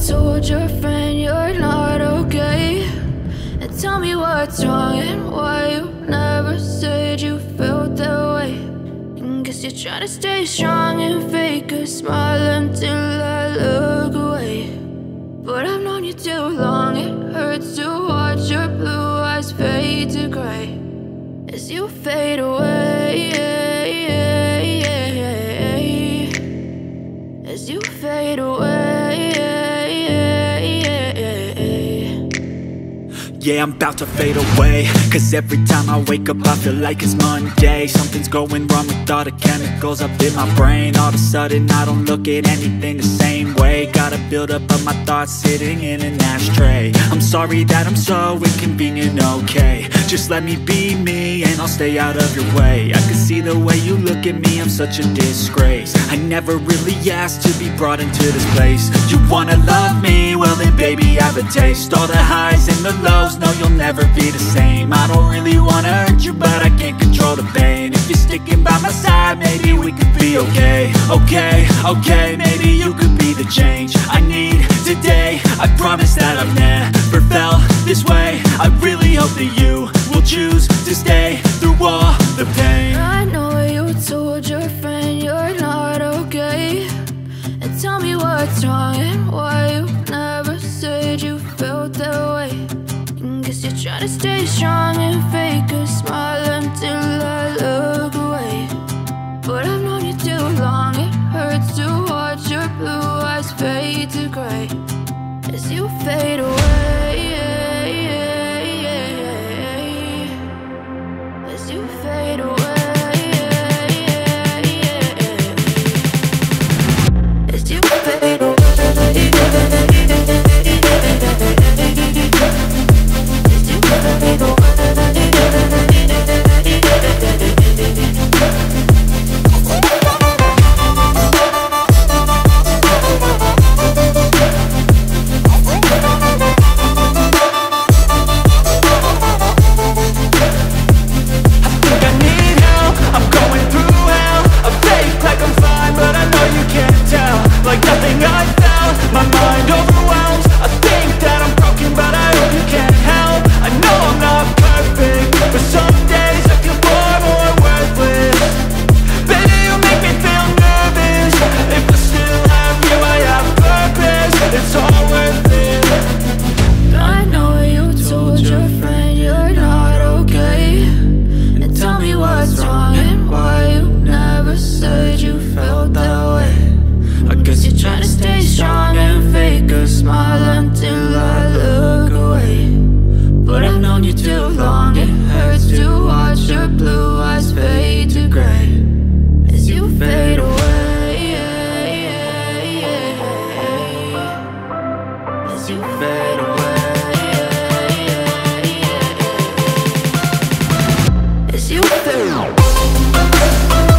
told your friend you're not okay? And tell me what's wrong and why you never said you felt that way. And guess you're trying to stay strong and fake a smile until I look away. But I've known you too long, it hurts to watch your blue eyes fade to gray as you fade away, as you fade away. Yeah, I'm about to fade away, cause every time I wake up I feel like it's Monday. Something's going wrong with all the chemicals up in my brain. All of a sudden I don't look at anything the same way. Got a buildup of my thoughts sitting in an ashtray. I'm sorry that I'm so inconvenient, okay? Just let me be me and I'll stay out of your way. I can see the way you look at me, I'm such a disgrace. I never really asked to be brought into this place. You wanna love me? Well then baby I have a taste. All the highs and the lows, no, you'll never be the same. I don't really wanna hurt you, but I can't control the pain. If you're sticking by my side, maybe we could be okay. Okay, maybe you could be the change I need today. I promise that I've never felt this way. I really hope that you will choose to stay through all the pain. I know you told your friend you're not okay. And tell me what's wrong and why you never said you felt that way. Guess you're trying to stay strong and fake a smile until I look away. But I've known you too long, it hurts to watch your blue eyes fade to gray as you fade away, as you fade away, as you fade away. As you fade away.